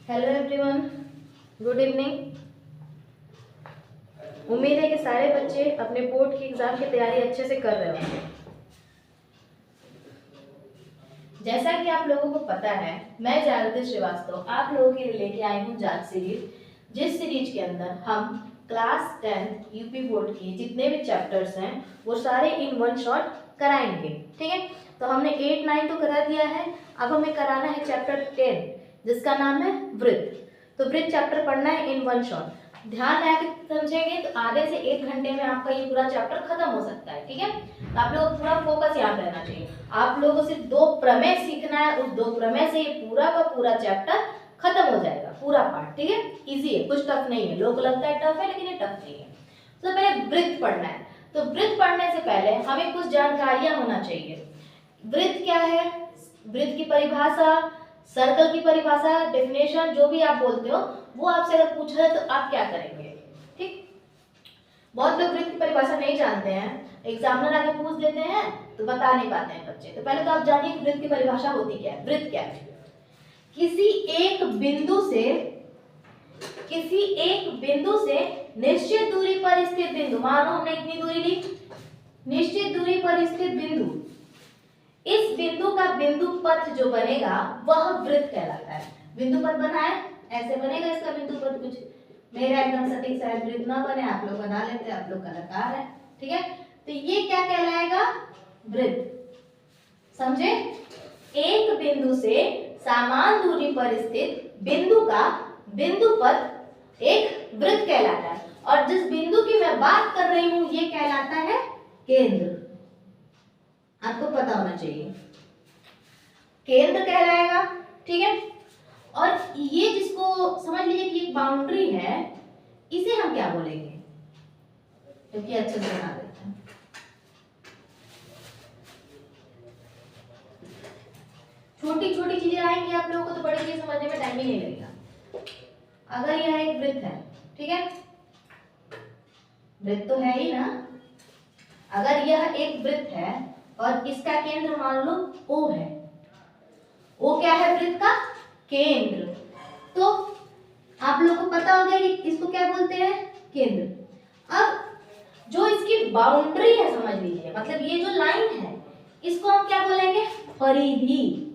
Hello everyone, good evening. उम्मीद है कि सारे बच्चे अपने बोर्ड की एग्जाम की तैयारी अच्छे से कर रहे होंगे। जैसा कि आप लोगों को पता है, मैं जागृति श्रीवास्तव आप लोगों के लिए लेके आई हूँ जांच सीरीज, जिस सीरीज के अंदर हम क्लास 10 यूपी बोर्ड के जितने भी चैप्टर्स हैं वो सारे इन वन शॉट कराएंगे। ठीक है, तो हमने 8, 9 तो करा दिया है, अब हमें कराना है चैप्टर 10 जिसका नाम है वृत्त। तो वृत्त चैप्टर पढ़ना है इन वन शॉट। ध्यान लगा के समझेंगे तो आधे से 1 घंटे में आपका ये पूरा चैप्टर खत्म हो सकता है। ठीक है, तो आप लोगों को पूरा फोकस याद रहना चाहिए। आप लोगों को सिर्फ 2 प्रमेय सीखना है, उस 2 प्रमेय से ये पूरा का पूरा चैप्टर खत्म हो जाएगा, पूरा पार्ट। ठीक है, इजी है, कुछ टफ नहीं है। लोगों को लगता है टफ है, लेकिन ये टफ नहीं है। तो पहले वृत्त पढ़ना है। तो वृत्त पढ़ने से पहले हमें कुछ जानकारियां होना चाहिए। वृत्त क्या है, वृत्त की परिभाषा, सर्कल की परिभाषा, डेफिनेशन, जो भी आप बोलते हो वो आपसे अगर पूछा जाए तो आप क्या करेंगे। ठीक, बहुत लोग वृत्त की परिभाषा नहीं जानते हैं, एग्जामिनर आके पूछ देते हैं तो बता नहीं पाते हैं बच्चे। तो पहले तो आप जानिए वृत्त की परिभाषा होती क्या है। वृत्त क्या है? किसी एक बिंदु से निश्चित दूरी पर स्थित बिंदु, मानो हमने इतनी दूरी ली, निश्चित दूरी पर स्थित बिंदु, इस बिंदु का बिंदु पथ जो बनेगा वह वृत्त कहलाता है। बिंदु पथ बना है, ऐसे बनेगा इसका बिंदु पथ। कुछ मेरा एकदम सटीक शायद वृत्त ना बने, आप लोग बना लेते हैं, आप लोग कलाकार हैं। ठीक है, तो ये क्या कहलाएगा? वृत्त। समझे? एक बिंदु से समान दूरी पर स्थित बिंदु का बिंदु पथ एक वृत्त कहलाता है। और जिस बिंदु की मैं बात कर रही हूं ये कहलाता है केंद्र। आपको पता होना चाहिए, केंद्र कहलाएगा। ठीक है, और ये जिसको समझ लीजिए कि एक बाउंड्री है, इसे हम क्या बोलेंगे? क्योंकि अच्छे से बना देते हैं। छोटी छोटी चीजें आएंगी आप लोगों को तो बड़ी चीज समझने में टाइम ही नहीं लगेगा। अगर यह एक वृत्त है, ठीक है, वृत्त तो है ही ना। अगर यह एक वृत्त है और इसका केंद्र मान लो O है, O क्या है? वृत्त का केंद्र। तो आप लोगों को पता होगा कि इसको क्या बोलते हैं? केंद्र। अब जो इसकी बाउंड्री है, समझ लीजिए, मतलब ये जो लाइन है इसको हम क्या बोलेंगे? परिधि।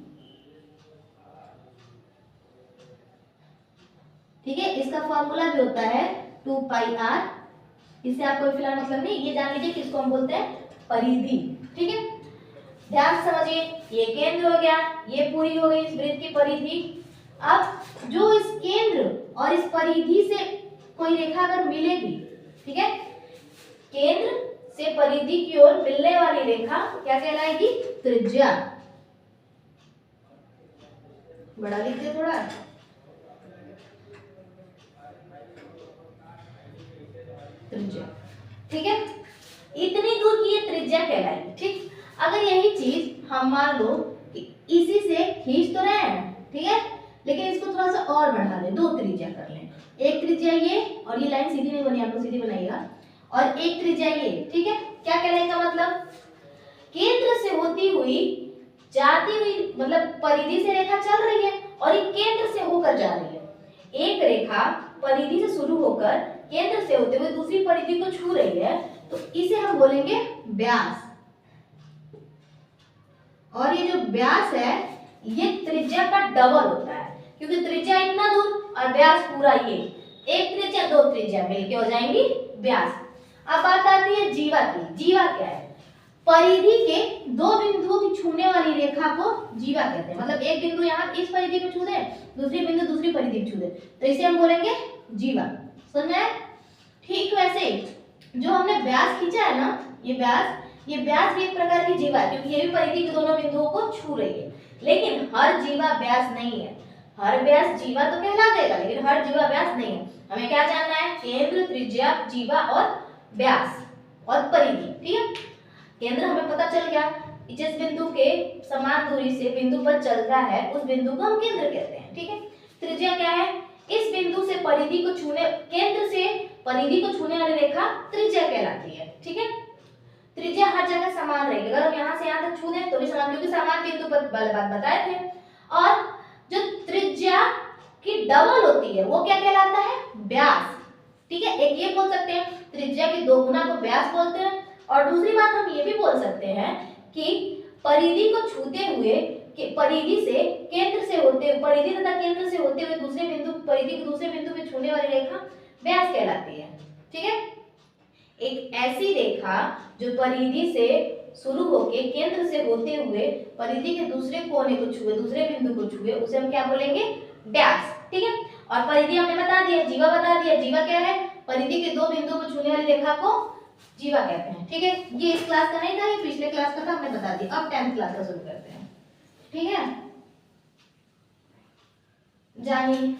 ठीक है, इसका फॉर्मूला भी होता है 2πr। इससे आपको फिलहाल मतलब नहीं, ये जान लीजिए कि इसको हम बोलते हैं परिधि। ठीक है, ध्यान से समझिए, ये केंद्र हो गया, ये पूरी हो गई इस वृत्त की परिधि। अब जो इस केंद्र और इस परिधि से कोई रेखा अगर मिलेगी, ठीक है, केंद्र से परिधि की ओर मिलने वाली रेखा क्या कहलाएगी? त्रिज्या। बड़ा लिख दे थोड़ा। त्रिज्या। ठीक है, इतनी दूर की ये त्रिज्या कहलाएगी। ठीक, अगर यही चीज हम मान लो कि इसी से खींच तो रहे हैं, ठीक है, लेकिन इसको थोड़ा सा और बढ़ा दें, 2 त्रिज्या कर लें। एक त्रिज्या ये, और ये लाइन सीधी नहीं बनी, आपको सीधी बनाइएगा, और एक त्रिज्या ये। ठीक है, क्या कहने का मतलब? केंद्र से होती हुई जाती हुई, मतलब परिधि से रेखा चल रही है और ये केंद्र से होकर जा रही है। एक रेखा परिधि से शुरू होकर केंद्र से होते हुए दूसरी परिधि को छू रही है, तो इसे हम बोलेंगे व्यास। और ये जो व्यास है ये त्रिज्या का डबल होता है, क्योंकि त्रिज्या इतना दूर और व्यास पूरा ये। एक त्रिज्या 2 त्रिज्या मिलके हो जाएंगी व्यास। अब बात आती है जीवा की। जीवा क्या है? परिधि के 2 बिंदुओं की छूने वाली रेखा को जीवा कहते हैं। मतलब एक बिंदु यहाँ इस परिधि को छू दे, दूसरी बिंदु दूसरी परिधि को छू दे, तो इसे हम बोलेंगे जीवा। समझ में? ठीक वैसे जो हमने व्यास खींचा है ना, ये व्यास भी एक प्रकार की जीवा है, क्योंकि ये भी परिधि के दोनों बिंदुओं को छू रही है। लेकिन हर जीवा व्यास नहीं है। हर व्यास जीवा तो कहला देगा, लेकिन हर जीवा व्यास नहीं है। हमें क्या जानना है? केंद्र, त्रिज्या, जीवा और व्यास और परिधि। ठीक है, केंद्र हमें पता चल गया, जिस बिंदु के समान दूरी से बिंदु पर चलता है उस बिंदु को हम केंद्र कहते हैं। ठीक है, त्रिज्या क्या है? इस बिंदु से परिधि को छूने, केंद्र से परिधि को छूने वाली रेखा त्रिज्या कहलाती है। ठीक है, त्रिज्या हर जगह समान रहेगी। अगर हम यहाँ से यहाँ तक छू दें तो भी समान, क्योंकि समान बिंदु पर बात बताए थे। और जो त्रिज्या कि डबल होती है वो क्या कहलाता है, व्यास। ठीक है, एक ये बोल सकते हैं त्रिज्या की 2 गुना को व्यास बोलते हैं। और दूसरी बात हम ये भी बोल सकते हैं कि परिधि को छूते हुए परिधि से केंद्र से होते परिधि तथा केंद्र से होते हुए दूसरे बिंदु परिधि के दूसरे बिंदु पे छूने वाली रेखा व्यास कहलाती है। ठीक है, एक ऐसी रेखा जो परिधि से शुरू होके केंद्र से होते हुए परिधि के दूसरे कोने को छुए, दूसरे बिंदु को छुए, उसे हम क्या बोलेंगे, व्यास। ठीक है, और परिधि हमने बता दिया, जीवा बता दिया। जीवा क्या है, परिधि के 2 बिंदुओं को छूने वाली रेखा को जीवा कहते हैं। ठीक है, ये इस क्लास का नहीं था, ये पिछले क्लास का था, हमने बता दिया। अब 10th क्लास का शुरू करते हैं। ठीक है, जानिए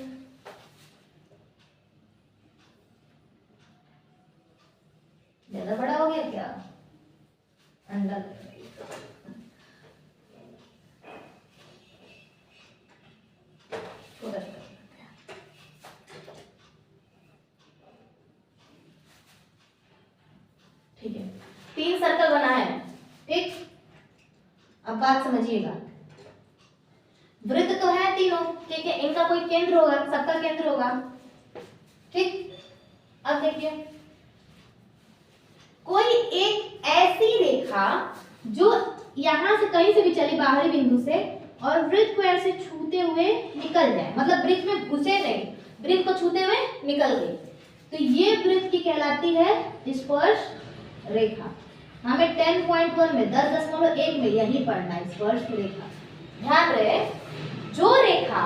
ज्यादा बड़ा हो गया क्या, अंडा ठीक है, 3 सर्कल बना है। ठीक, अब बात समझिएगा। वृत्त तो है तीनों, ठीक है, इनका कोई केंद्र होगा, सबका केंद्र होगा। ठीक, अब देखिए कोई एक ऐसी रेखा जो यहां से कहीं से भी चली बाहरी बिंदु से और वृत्त को ऐसे छूते हुए निकल जाए, मतलब वृत्त में घुसे नहीं, वृत्त को छूते हुए निकल गई, तो ये वृत्त की कहलाती है स्पर्श रेखा। हमें 10.1 में 10.1 में यही पढ़ना है, स्पर्श रेखा। ध्यान रहे, जो रेखा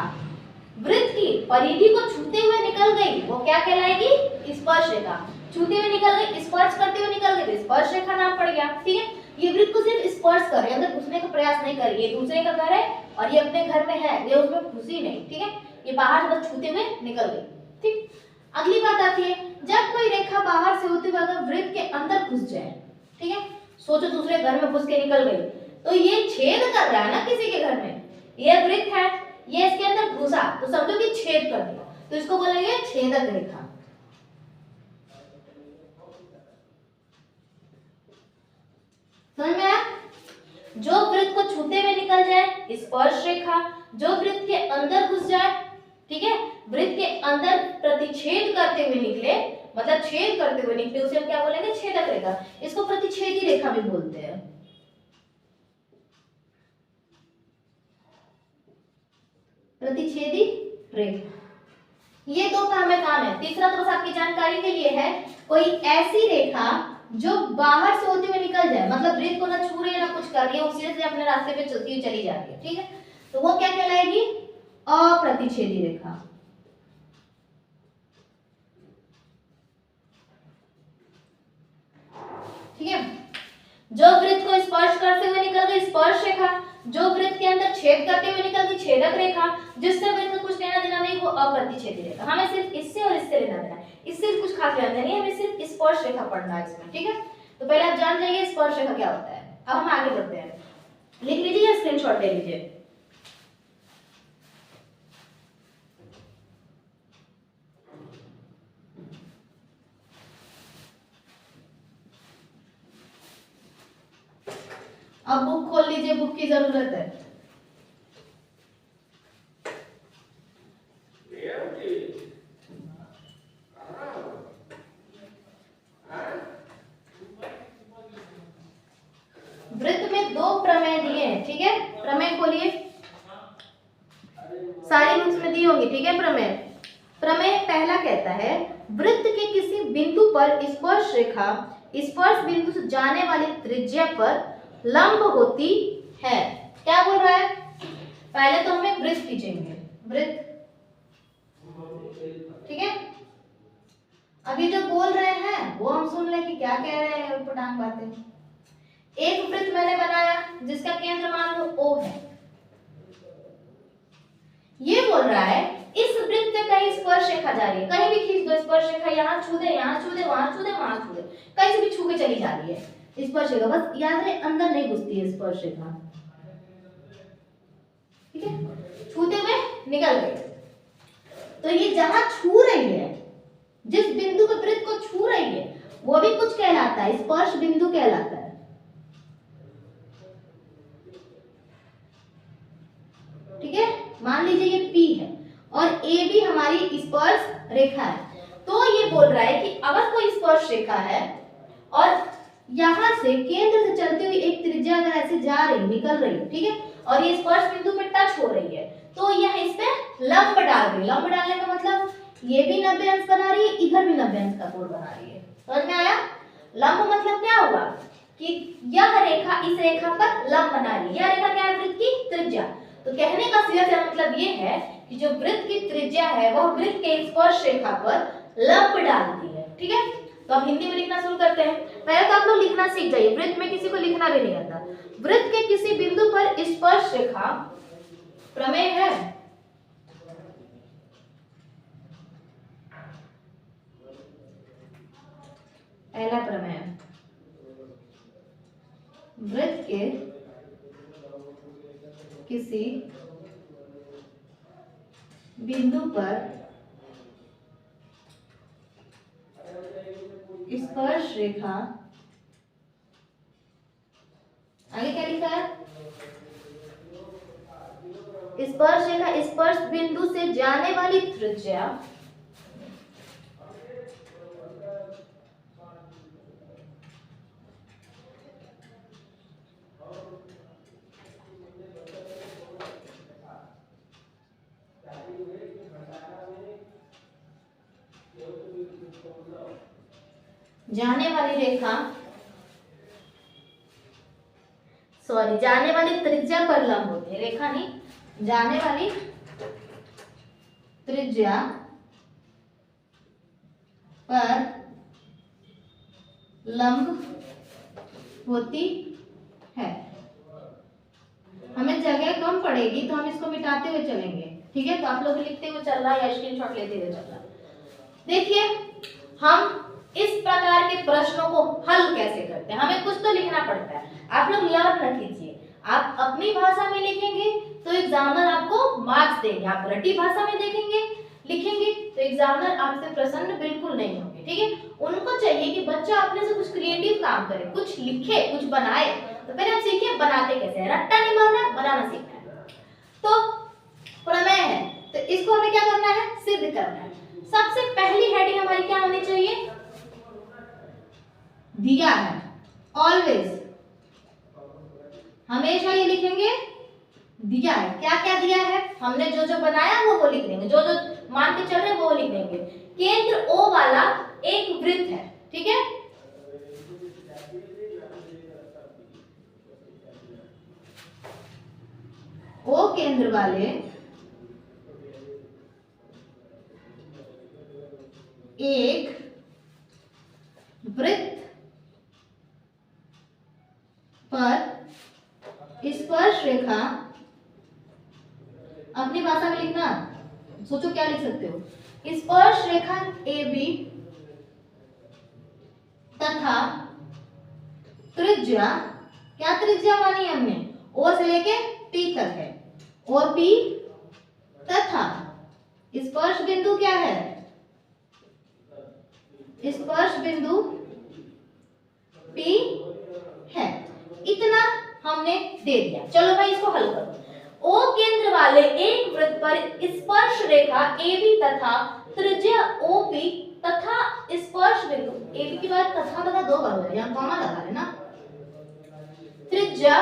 वृत्त की परिधि को छूते हुए निकल गई वो क्या कहलाएगी, स्पर्श रेखा। छूते हुए निकल गई, स्पर्श करते हुए निकल गई तो स्पर्श रेखा नाम पड़ गया। ठीक है, ये वृत्त को सिर्फ स्पर्श कर रही है, अंदर घुसने का प्रयास नहीं कर रही है। दूसरे का घर है और ये अपने घर में है, ये उसमें घुसी नहीं। ठीक है, ये बाहर बस छूते हुए निकल गई। ठीक, अगली बात आती है, जब कोई रेखा बाहर से होते हुए अगर वृत्त के अंदर घुस जाए, ठीक है, सोचो दूसरे घर में घुस के निकल गई, तो ये छेद कर रहा है ना किसी के घर में, ये वृत्त है, ये इसके अंदर घुसा तो समझो कि छेद कर दिया, तो इसको बोलेंगे छेदक रेखा। समझ में आया? जो वृत्त को छूते हुए निकल जाए स्पर्श रेखा, जो वृत्त के अंदर घुस जाए, ठीक है, वृत्त के अंदर प्रतिच्छेद करते हुए निकले, मतलब छेद करते हुए निकले, उसे हम क्या बोलेंगे, छेदक रेखा। इसको प्रतिच्छेदी रेखा भी बोलते हैं। प्रतिच्छेदी रेखा, ये 2 का हमें काम है। तीसरा तो बस आपकी जानकारी के लिए है, कोई ऐसी रेखा जो बाहर से होते हुए निकल जाए, मतलब वृत्त को ना छू रही है ना कुछ कर रही है, वो सीधे से अपने रास्ते पे चलती हुई चली जाती है। ठीक है, तो वो क्या कहलाएगी, अप्रतिच्छेदी रेखा। ठीक है, जो वृत्त को स्पर्श करते हुए निकल गई स्पर्श रेखा, जो वृत्त के अंदर छेद करते हुए निकल गई छेदक रेखा, जिससे वृत्त को कुछ लेना देना नहीं वो अप्रतिच्छेदी रेखा। हमें सिर्फ इससे और इससे लेना देना है, इससे कुछ खास लेना देना नहीं, हमें सिर्फ स्पर्श रेखा पढ़ना है इसमें। ठीक है, तो पहले आप जान जाइए स्पर्श रेखा क्या होता है। अब हम आगे बढ़ते हैं, लिख लीजिए या स्क्रीनशॉट ले लीजिए। अब बुक खोल लीजिए, बुक की जरूरत है। वृत्त में 2 प्रमेय दिए हैं। ठीक है, प्रमेय खोलिए, सारी बुक्स में दी होंगी। ठीक है, प्रमेय प्रमेय पहला कहता है, वृत्त के किसी बिंदु पर स्पर्श रेखा स्पर्श बिंदु से जाने वाली त्रिज्या पर लंब होती है। क्या बोल रहा है, पहले तो हमें वृत्त खींचेंगे, वृत्त। ठीक है, अभी जो बोल रहे हैं वो हम सुन ले कि क्या कह रहे हैं, उटपटांग बातें। एक वृत्त मैंने बनाया जिसका केंद्र मान लो O है, ये बोल रहा है इस वृत्त से कहीं स्पर्श रेखा जा रही है, कहीं भी खींच दो स्पर्श रेखा, यहाँ छू दे, यहाँ छू दे, वहां छू दे, वहां छू दे, कहीं से भी छू के चली जा रही है स्पर्श रेखा। बस याद रहे अंदर नहीं घुसती है स्पर्श रेखा। ठीक है, छूते हुए निकल गए, तो ये जहां छू रही है, जिस बिंदु पे वृत्त को छू रही है वो भी कुछ कहलाता है, स्पर्श बिंदु कहलाता है। ठीक है, मान लीजिए ये P है और ए बी हमारी स्पर्श रेखा है। तो ये बोल रहा है कि अगर कोई स्पर्श रेखा है और यहाँ से केंद्र से चलती हुई एक त्रिज्या अगर ऐसे जा रही निकल रही है, ठीक है, और ये स्पर्श बिंदु पे टच हो रही है, तो यह इस पे लंब डाल रही है। लंब डालने का मतलब ये भी 90 अंश बना रही है, इधर भी 90 अंश का कोण बना रही है। समझ में आया? लंब मतलब क्या हुआ कि यह रेखा इस रेखा पर लंब बना रही है। यह रेखा क्या है? वृत्त की त्रिज्या। तो कहने का सीधा सा मतलब ये है कि जो वृत्त की त्रिज्या है वह वृत्त के स्पर्श रेखा पर लंब डालती है। ठीक है, तो अब हिंदी में लिखना शुरू करते हैं। पहले तो आप लोग लिखना सीख जाइए, वृत्त में किसी को लिखना भी नहीं आता। वृत्त के किसी बिंदु पर स्पर्श रेखा प्रमेय है। पहला प्रमेय, वृत्त के किसी बिंदु पर स्पर्श रेखा, आगे क्या लिखा है? स्पर्श रेखा स्पर्श बिंदु से जाने वाली त्रिज्या जाने वाली रेखा जाने वाली त्रिज्या पर लंब होती है। रेखा नहीं, जाने वाली त्रिज्या पर लंब होती है। हमें जगह कम पड़ेगी तो हम इसको मिटाते हुए चलेंगे। ठीक है, तो आप लोग लिखते हुए चल रहा है या स्क्रीनशॉट लेते हुए चल रहा है। देखिए, हम इस प्रकार के प्रश्नों को हल कैसे करते हैं, हमें कुछ तो लिखना पड़ता है। आप लोग याद रख लीजिए, आप अपनी भाषा में लिखेंगे तो एग्जामिनर आपको मार्क्स देंगे। आप रटी भाषा में लिखेंगे तो एग्जामिनर आपसे प्रसन्न बिल्कुल नहीं होंगे। ठीक है, उनको चाहिए कि बच्चा अपने से कुछ क्रिएटिव काम करे, कुछ लिखे, कुछ बनाए। तो पहले आप सीखिए बनाते कैसे हैं। रट्टा नहीं मारना, बनाना सीखना है। तो प्रमेय है, तो इसको हमें क्या करना है? सिद्ध करना है। सबसे पहली हेडिंग हमारी क्या होनी चाहिए? दिया है। ऑलवेज, हमेशा ये लिखेंगे दिया है। क्या क्या दिया है? हमने जो जो बनाया वो लिख देंगे, जो जो मान के चल रहे हैं वो लिख देंगे। केंद्र O वाला एक वृत्त है। ठीक है, O केंद्र वाले एक वृत्त पर स्पर्श रेखा, अपनी भाषा में लिखना, सोचो क्या लिख सकते हो? स्पर्श रेखा AB तथा त्रिज्या, क्या त्रिज्या मानी हमने? O से लेके P तक है। OP तथा स्पर्श बिंदु क्या है? स्पर्श बिंदु P है। इतना हमने दे दिया। चलो भाई इसको हल करो। O केंद्र वाले एक वृत्त पर स्पर्श रेखा AB तथा त्रिज्या OP तथा स्पर्श बिंदु, AB की बार तथा बता दो बार हो, यहाँ कॉमा लगा लेना। त्रिज्या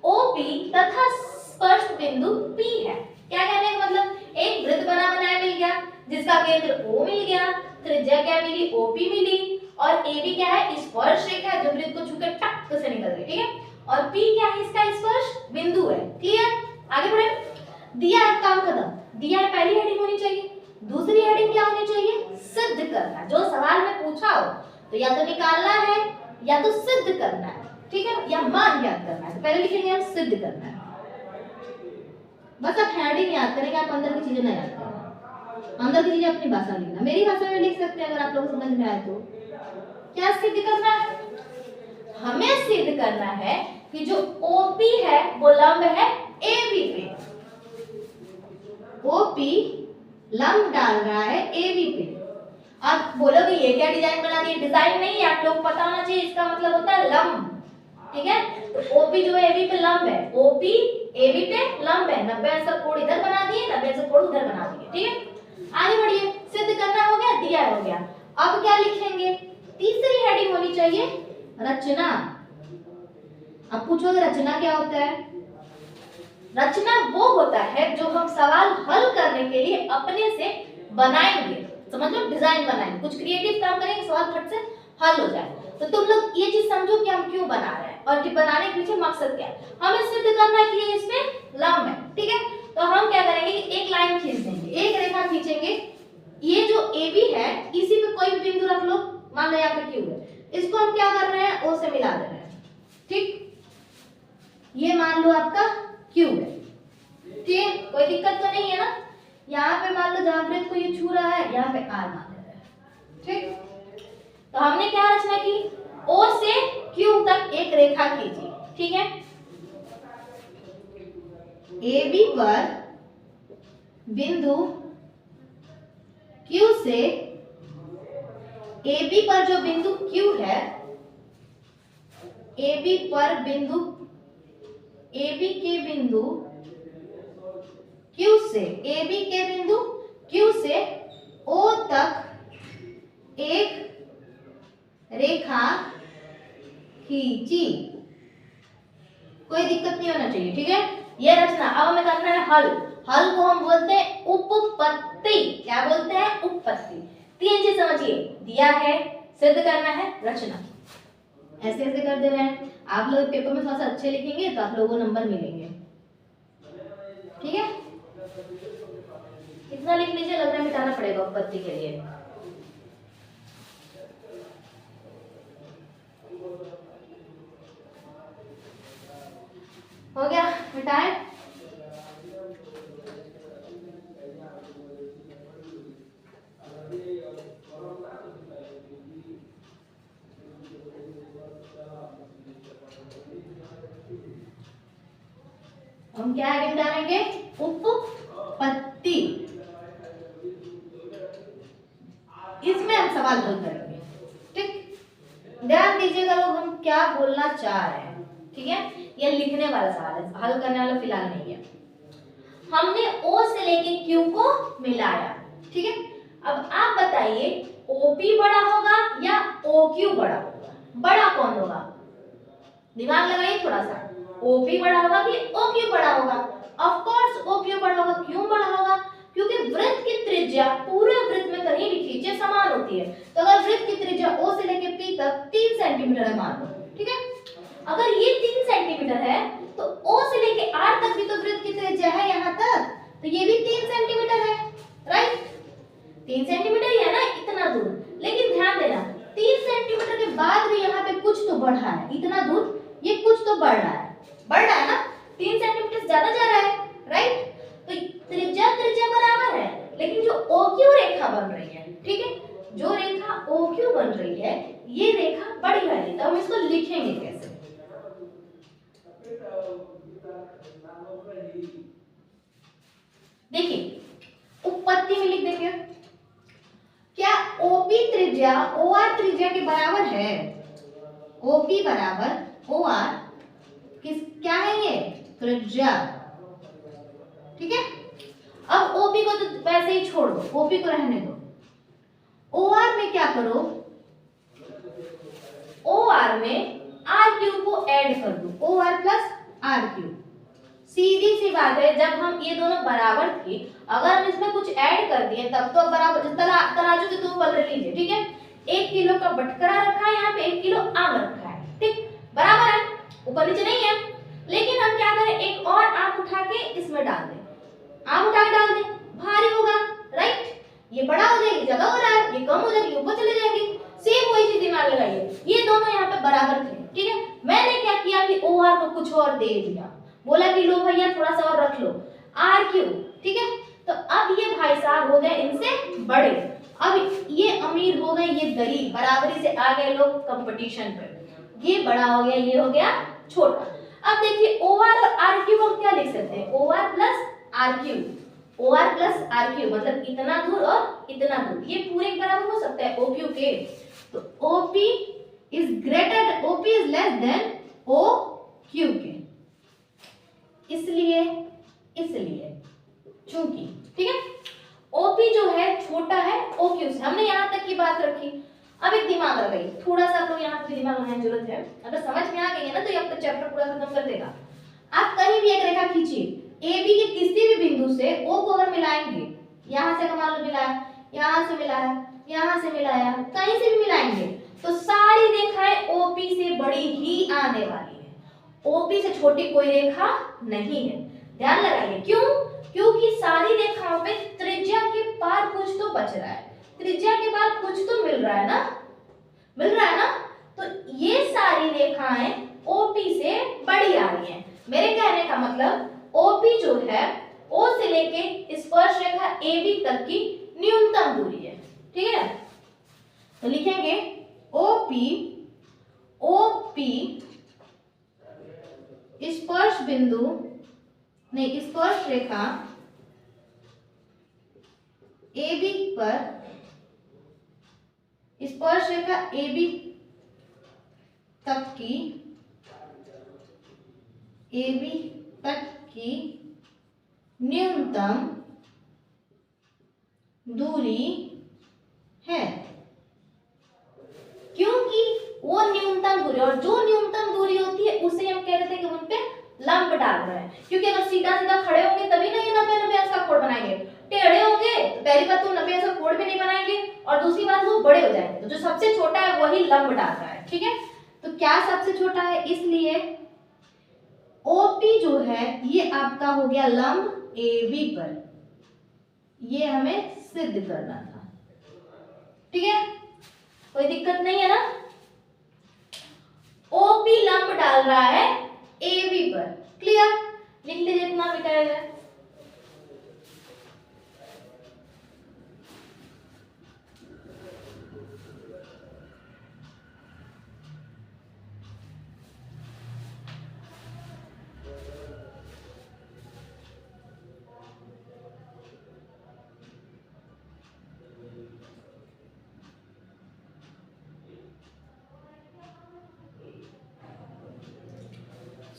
OP तथा स्पर्श बिंदु P है। क्या कहने का मतलब? एक वृत्त बना बनाया मिल गया, जिसका केंद्र O मिल गया, त्रिज्या क्या मिली? OP मिली, और AB क्या है? स्पर्श रेखा जो वृत्त को छूकर टक से निकल गई। ठीक है, और P क्या है? इसका स्पर्श बिंदु है। क्लियर? आगे बढ़े। दिया है, काम खत्म। दिया है, पहली हेडिंग होनी चाहिए। दूसरी हेडिंग क्या होनी चाहिए? सिद्ध करना। जो सवाल में पूछा हो तो या तो निकालना है या तो सिद्ध करना है। ठीक है, या मान याद करना है। तो पहले लिखेंगे हम सिद्ध करना है। बस आप हेडिंग याद करेंगे, आप अंदर की चीजें नहीं याद करना। अंदर की चीजें अपनी भाषा में लिखना। मेरी भाषा में लिख सकते हैं अगर आप लोग समझ में आए तो। क्या सिद्ध करना है? हमें सिद्ध करना है कि जो OP है वो लंब है AB पे। OP लंब डाल रहा है AB पे। अब बोलोगे ये क्या डिजाइन बना दी? डिजाइन नहीं है, आप लोग पता होना चाहिए, इसका मतलब होता है लंब। ठीक है, तो OP जो है AB पे लंब है। OP ए बी पे लंब है, 90 अंश का कोण इधर बना दिए, 90 अंश का कोण उधर बना दिए। ठीक है, आगे बढ़िए, सिद्ध करना हो गया, दिया हो गया। अब क्या लिखेंगे? तीसरी हेडिंग होनी चाहिए रचना। अब पूछोगे रचना क्या होता है? रचना वो होता है जो हम सवाल हल करने के लिए अपने से बनाएंगे, समझ लो, डिजाइन बनाएंगे, कुछ क्रिएटिव काम करेंगे, सवाल फट से हल हो जाए। तो तुम लोग ये चीज समझो कि हम क्यों बना रहे हैं और बनाने के पीछे मकसद क्या है। हमें सिद्ध करना है कि ये इसमें लंब है। ठीक है, तो हम क्या करेंगे कि एक लाइन खींच देंगे, एक रेखा खींचेंगे। ये जो AB है इसी पे कोई भी बिंदु रख लो, मान लो यहाँ पे Q है, इसको हम क्या कर रहे हैं, O से मिला दे रहे हैं। ठीक, ये मान लो आपका Q है। ठीक, कोई दिक्कत तो नहीं है ना? यहाँ पे मान लो जहां वृत्त को ये छू रहा है, यहाँ पे R मान ले रहा है। ठीक, तो हमने क्या रचना की? O से Q तक एक रेखा खींची। ठीक है, AB पर बिंदु Q से, AB पर जो बिंदु Q है, AB पर बिंदु, AB के बिंदु Q से, AB के बिंदु Q से O तक एक रेखा खींची। कोई दिक्कत नहीं होना चाहिए। ठीक है, ये रचना। अब हमें करना है हल। हल को हम बोलते हैं उपपत्ति। क्या बोलते हैं? उपपत्ति। तीन चीज समझिए, दिया है, सिद्ध करना है, रचना। ऐसे ऐसे कर दे रहे हैं। आप लोग पेपर में थोड़ा सा अच्छे लिखेंगे तो आप लोगों को नंबर मिलेंगे। ठीक है, इतना लिख लीजिए, लग रहा है मिटाना पड़ेगा उपपत्ति के लिए। हो गया, मिटाए। हम क्या हेडिंग डालेंगे? उपपत्ति। इसमें हम सवाल हल करेंगे। ठीक, ध्यान दीजिएगा लोग, हम क्या बोलना चाह रहे हैं। ठीक है, ये लिखने वाला सवाल है, हल करने वाला फिलहाल नहीं है। हमने O से लेके Q को मिलाया। ठीक है, अब आप बताइए OP बड़ा होगा या OQ बड़ा होगा? बड़ा कौन होगा? दिमाग लगाइए थोड़ा सा। OP बड़ा होगा कि OQ बड़ा होगा? ऑफ कोर्स OQ बड़ा होगा। क्यों बड़ा होगा? क्योंकि वृत्त की त्रिज्या पूरे वृत्त में कहीं भी खींचे समान होती है। तो अगर वृत्त की त्रिज्या O से लेके P तक 3 सेंटीमीटर है मान लो। ठीक है, अगर ये 3 सेंटीमीटर है तो O से लेके R तक भी तो वृत्त की त्रिज्या है यहाँ तक, तो ये भी 3 सेंटीमीटर है। राइट, 3 सेंटीमीटर ही है ना इतना दूर। लेकिन ध्यान देना, 3 सेंटीमीटर के बाद भी यहाँ पे कुछ तो बढ़ा है, इतना दूर ये कुछ तो बढ़ रहा है, ना? 3 सेंटीमीटर ज्यादा जा रहा है। राइट, तो त्रिज्या बराबर है, लेकिन जो OQ रेखा बन रही है, ठीक है, जो रेखा OQ बन रही है, ये रेखा बड़ी वाली, तो हम इसको लिखेंगे कैसे? देखिए, उपपत्ति में लिख देंगे, क्या OP त्रिज्या OR त्रिज्या के बराबर है? OP बराबर OR क्या है ये? त्रिज्या। ठीक है, अब OP को तो वैसे ही छोड़ दो, OP को रहने दो। OR में क्या करो? OR में RQ को ऐड कर दो, OR प्लस RQ। सीधी सी बात है, जब हम ये दोनों बराबर थे, अगर हम इसमें कुछ ऐड कर दिए तब तो बराबर। तराजू के 2 पलड़े लीजिए। ठीक है, 1 किलो का बटकरा रखा है, यहाँ पे 1 किलो आम रखा है। ठीक, बराबर है, ऊपर नीचे नहीं है। लेकिन हम क्या करें, एक और आम उठा के इसमें डाल दें, आम उठा के डाल दें, भारी होगा। राइट, ये बड़ा हो जाएगी, जगह हो रहा है, ये कम हो जाएगी, ऊपर चले जाएगी। सेम वही चीज दिमाग लगाइए, ये दोनों यहाँ पे बराबर थे। ठीक है, मैंने क्या किया कि OR को कुछ और दे दिया, बोला कि लो भैया थोड़ा सा और रख लो, RQ। ठीक है, तो अब ये भाई साहब हो गए इनसे बड़े, अब ये अमीर हो गए, ये गरीब, बराबरी से आ गए लोग कंपटीशन पे। ये बड़ा हो गया, ये हो गया छोटा। अब देखिए OR और RQ को हम क्या लिख सकते हैं? OR plus RQ, OR plus RQ मतलब इतना दूर और इतना दूर, ये पूरे बराबर हो सकता है OQ के। तो OP is less than OQ के। इसलिए, इसलिए, चूंकि, ठीक है। ओपी जो है छोटा है ओक्यू से, हमने यहाँ तक की बात रखी। अब एक दिमाग लगाइए, थोड़ा सा तो यहाँ पे दिमाग लगाने की जरूरत है। अगर समझ में आ गई है ना तो ये आपका चैप्टर पूरा खत्म कर देगा। आप कहीं भी एक रेखा खींचिए, ए बी के किसी भी बिंदु से ओ को अगर मिलाएंगे, यहाँ से मान लो मिलाया, यहाँ से मिलाया, यहाँ से मिलाया, कहीं से भी मिलाएंगे तो सारी रेखाएं ओपी से बड़ी ही आने वाली है। ओपी से छोटी कोई रेखा नहीं है, ध्यान लगाइए। क्यों? क्योंकि सारी रेखाओं पे त्रिज्या के पार कुछ तो बच रहा है, त्रिज्या के बाद कुछ तो मिल रहा है ना, मिल रहा है ना। तो ये सारी रेखाएं ओपी से बड़ी आ रही हैं। मेरे कहने का मतलब ओपी जो है ओ से लेके स्पर्श रेखा AB तक की न्यूनतम दूरी है, ठीक है। तो लिखेंगे ओपी, ओपी स्पर्श बिंदु नहीं, स्पर्श रेखा AB पर, स्पर्श रेखा AB तक की, AB तक की न्यूनतम दूरी है। क्योंकि वो न्यूनतम दूरी, और जो न्यूनतम दूरी होती है उसे हम कह रहे थे कि उन पे लंब डाल रहे हैं। क्योंकि अगर सीधा सीधा खड़े होंगे तभी ना ये 90-90 अंश का कोण बनाएंगे, टेढ़े होंगे तो पहली बात तो 90 अंश का कोण भी नहीं बनाएंगे, और दूसरी बात वो बड़े हो जाएंगे। तो जो सबसे छोटा है वही लंब डाल रहा है, ठीक है। तो क्या सबसे छोटा है, इसलिए ओपी जो है ये आपका हो गया लंब AB पर, ये हमें सिद्ध करना था, ठीक है। कोई दिक्कत नहीं है ना। ओपी लंब डाल रहा है AB पर, क्लियर। लिख लीजिए इतना मिटाया जाए।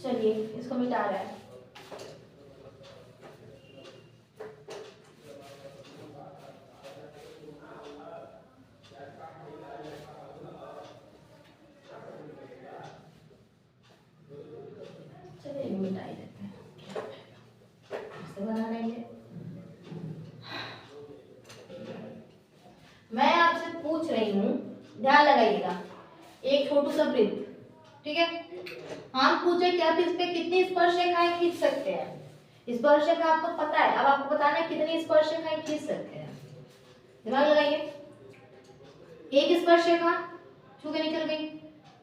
चलिए इसको मिटा रहा है। चलिए मिटा ही देते हैं, ऐसे बना लेंगे। मैं आपसे पूछ रही हूँ, ध्यान लगाइएगा, एक छोटू सा वृत्त, ठीक है। हम पूछे कि आप इस पे कितनी स्पर्श रेखाएं खींच सकते हैं। स्पर्श रेखा आपको पता है, अब आपको बताना है कितनी स्पर्श रेखाएं खींच सकते हैं। दिमाग लगाइए। एक स्पर्श रेखा छू के निकल गई,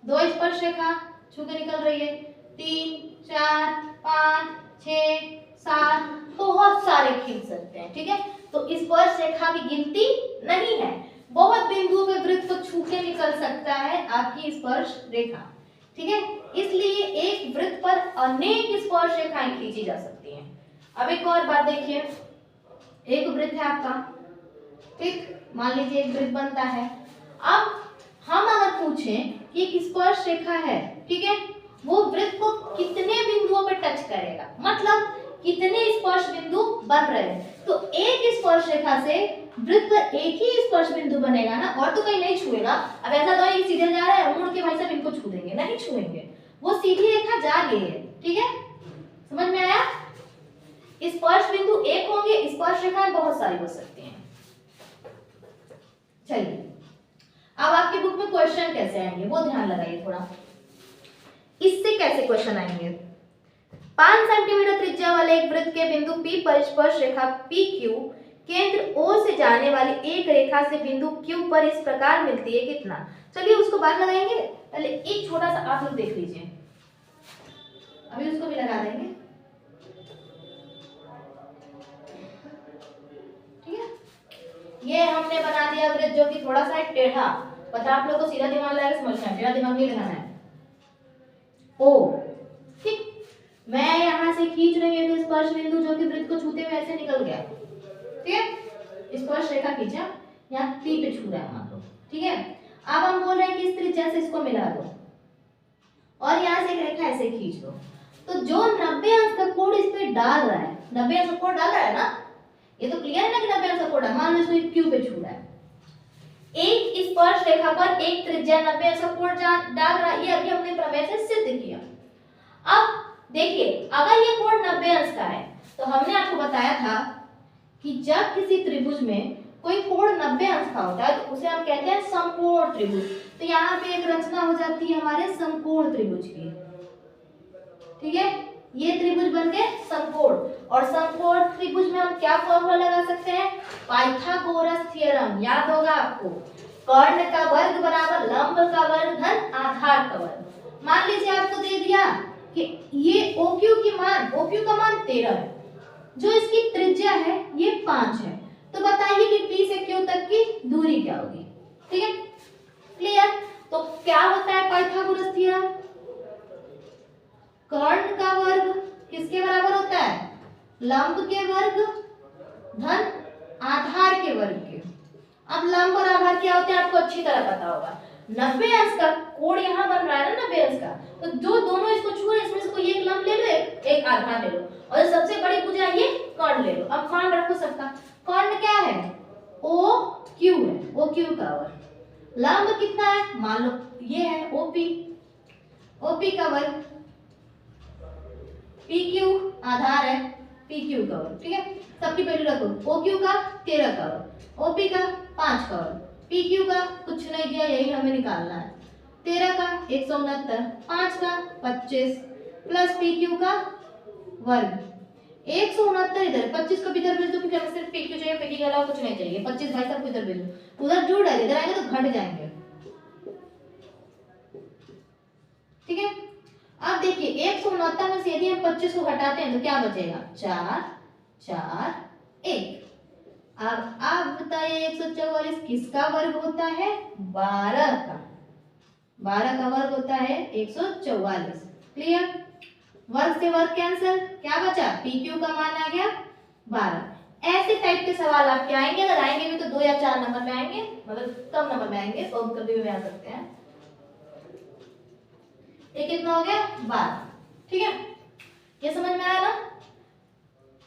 दो स्पर्श रेखा छू के निकल रही है, 3, 4, 5, 6, 7, बहुत सारे खींच सकते हैं, ठीक है। तो स्पर्श रेखा की गिनती नहीं है, बहुत बिंदुओं पे वृत्त को छू के निकल सकता है आपकी स्पर्श रेखा, ठीक है। इसलिए एक वृत्त पर अनेक स्पर्श रेखाएं खींची जा सकती हैं। अब एक और बात देखिए, एक वृत्त है आपका, ठीक, मान लीजिए एक वृत्त बनता है। अब हम अगर पूछें कि एक स्पर्श रेखा है, ठीक है, वो वृत्त को कितने बिंदुओं पर टच करेगा, मतलब कितने स्पर्श बिंदु बन रहे हैं। तो एक स्पर्श रेखा से वृत्त पर एक ही स्पर्श बिंदु बनेगा ना, और तो कहीं नहीं छुएगा। अब ऐसा तो है सीधे जा रहा है, मुड़ के भाई साहब इनको छू देंगे, नहीं छुएंगे, वो सीधी रेखा जा रही है, ठीक है। समझ में आया। स्पर्श बिंदु एक होंगे, स्पर्श रेखाएं बहुत सारी हो सकती हैं। चलिए अब आपकी बुक में क्वेश्चन कैसे आएंगे वो ध्यान लगाइए थोड़ा। इससे कैसे क्वेश्चन आएंगे, 5 सेंटीमीटर त्रिज्या वाले एक वृत्त के बिंदु P पर स्पर्श रेखा PQ केंद्र O से जाने वाली एक रेखा से बिंदु Q पर इस प्रकार मिलती है कितना। चलिए उसको बाद लगाएंगे, पहले एक छोटा सा आप लोग देख लीजिए, अभी उसको भी लगा देंगे, ठीक है। ये हमने बना दिया वृत्त जो कि थोड़ा सा टेढ़ा, पता आप लोगों को सीधा दिमाग लगाकर समझना है, टेढ़ा दिमाग नहीं लगाना है। ओ ठीक, मैं यहाँ से खींच रही हूँ तो स्पर्श बिंदु जो कि वृत्त को छूते हुए ऐसे निकल गया, ठीक है। स्पर्श रेखा खींचा, यहाँ P पे छू रहा है मान लो, ठीक है। अब हम बोल रहे हैं कि इस त्रिज्या से इसको मिला दो और यहाँ से एक रेखा ऐसे खींच दो, तो जो 90 अंश का कोण इस डाल रहा है, 90 आंसर कोड डाल रहा है ना, ये तो क्लियर है ना कि 90 आंसर कोड है। मान लो इसको क्यू पे छू रहा है, एक स्पर्श रेखा पर एक त्रिज्या 90 आंसर कोड डाल रहा है, ये अभी हमने प्रमेय से सिद्ध किया। अब देखिए अगर ये कोण 90 अंश का है तो हमने आपको बताया था कि जब किसी त्रिभुज में कोई कोण 90 अंश का होता है तो उसे हम कहते हैं समकोण त्रिभुज। तो यहाँ पे एक रचना हो जाती है हमारे समकोण त्रिभुज की, ठीक है, ये त्रिभुज बन गए समकोण। और समकोण त्रिभुज में हम क्या फॉर्मूला लगा सकते हैं, पाइथागोरस थ्योरम, याद होगा आपको, कर्ण का वर्ग बराबर लंब का वर्ग धन आधार का वर्ग। मान लीजिए आपको दे दिया कि ये OQ की मान, OQ का मान 13 है, जो इसकी त्रिज्या है ये 5 है, तो बताइए कि P से Q तक की दूरी क्या होगी। ठीक है, क्लियर। तो क्या होता है पाइथागोरस थ्योरम, कर्ण का वर्ग किसके बराबर होता है, लंब के वर्ग धन आधार के वर्ग के। अब लंब और आधार क्या होते हैं आपको अच्छी तरह पता होगा। 90 अंश का कोण यहाँ बन रहा है ना 90 अंश का, तो जो दोनों इसको छू रहे इसमें से कोई एक लंब ले लो, एक आधार ले लो, और सबसे बड़ी भुजा ये कर्ण ले लो। अब मान रखो सबका, कर्ण क्या है, OQ है, OQ का वर्ग, लंब कितना है, मान लो ये है OP, OP का वर्ग, PQ आधार है, PQ का वर्ग। ठीक है, सबकी वैल्यू रखो, OQ का 13 का वर्ग, OP का 5 का वर्ग, PQ का कुछ नहीं दिया, यही हमें निकालना है, 13 का 169, 5 का 25 प्लस PQ का वर्ग 169 इधर, 25 को इधर भेज दो क्योंकि हमें सिर्फ PQ चाहिए, PQ के अलावा कुछ नहीं चाहिए। 25 भाई साहब को इधर भेज दो, उधर जोड़ है, इधर आएंगे तो घट जाएंगे। ठीक है, अब देखिए 169 में से यदि हम 25 को घटाते हैं तो क्या बचेगा, 4 4 1। अब बताइए 144 किसका वर्ग होता है, 12 का, 12 का वर्ग होता है 144। क्लियर, वर्ग से वर्ग कैंसिल, क्या बचा, PQ का मान आ गया 12। ऐसे टाइप के सवाल आपके आएंगे, अगर आएंगे भी तो 2 या 4 नंबर में आएंगे, मतलब कम नंबर में आएंगे, तो कभी भी आ सकते हैं। ये कितना हो गया, 12। ठीक है, ये समझ में आया ना।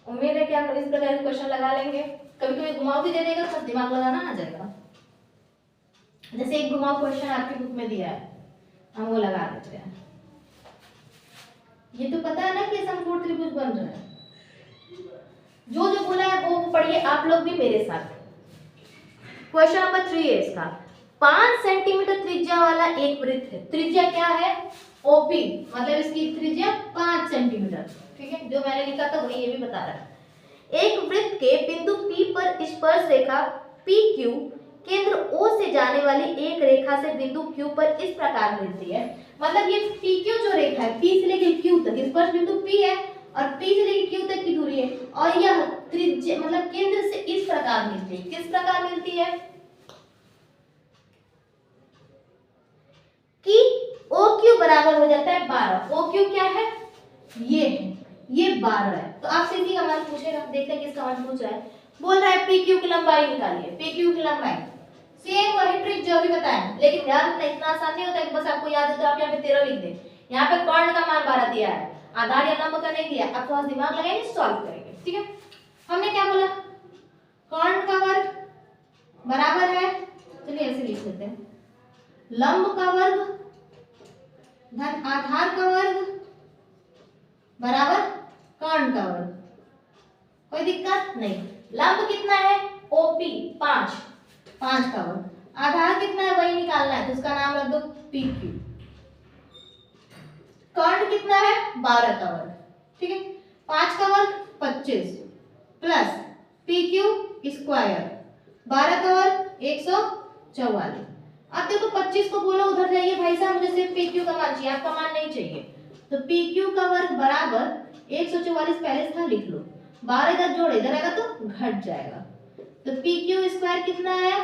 उम्मीद है कि आप इस प्रकार के क्वेश्चन लगा लेंगे। कभी कभी घुमाव भी दे देगा तो दिमाग लगाना आ जाएगा। जैसे एक घुमाव क्वेश्चन आपकी बुक में दिया है, हम वो लगा देते हैं। ये तो पता है ना कि समकोण त्रिभुज बन रहा है, जो जो बोला है वो पढ़िए आप लोग भी मेरे साथ। क्वेश्चन नंबर 3 है इसका, 5 सेंटीमीटर त्रिज्या वाला एक वृत्त है, त्रिज्या क्या है, OP, मतलब इसकी त्रिज्या 5 सेंटीमीटर। ठीक है, जो मैंने लिखा था वही ये भी बता रहा है। एक वृत्त के बिंदु P पर स्पर्श रेखा PQ केंद्र O से जाने वाली एक रेखा से बिंदु Q पर इस प्रकार मिलती है। मतलब ये PQ जो रेखा है, P से लेकर Q तक, स्पर्श बिंदु P है और P से लेकर Q तक की दूरी है, और यह त्रिज्या मतलब केंद्र से इस प्रकार मिलती है। किस प्रकार मिलती है कि OQ बराबर हो जाता है 12। OQ क्या है, ये है, ये 12 है। तो आपसे इसी का मान पूछेगा, देखते हैं किसका मान पूछ रहा है। बोल रहा है PQ की लंबाई निकालिए, PQ की लंबाई, सेम वही ट्रिक जो अभी बताया, लेकिन ध्यान रखना इतना आसान नहीं होता है कि बस आपको याद है तो आप यहाँ पे 13 लिख दें। यहाँ पे कर्ण का मान 12 दिया है, आधार या लंब का नहीं दिया। अब थोड़ा दिमाग लगाएंगे, सॉल्व करेंगे। ठीक है, हमने क्या बोला, कर्ण का वर्ग बराबर है, चलिए ऐसे लिख लेते हैं, लंब का वर्ग धन आधार का वर्ग बराबर कर्ण का वर्ग। कोई दिक्कत नहीं। लंब कितना है, OP 5, 5 का वर्ग, आधार कितना है वही निकालना है, तो उसका नाम रख दो PQ। कर्ण कितना है, 12 का वर्ग। ठीक है, 5 का वर्ग 25 प्लस PQ स्क्वायर, 12 का वर्ग 144। अब देखो 25 को बोलो उधर जाइए भाई साहब, मुझे सिर्फ PQ का मान चाहिए, आपका मान नहीं चाहिए। तो PQ का वर्ग बराबर 144 पहले था लिख लो, 12 इधर जोड़ इधर आएगा तो घट जाएगा। तो PQ स्क्वायर कितना आया,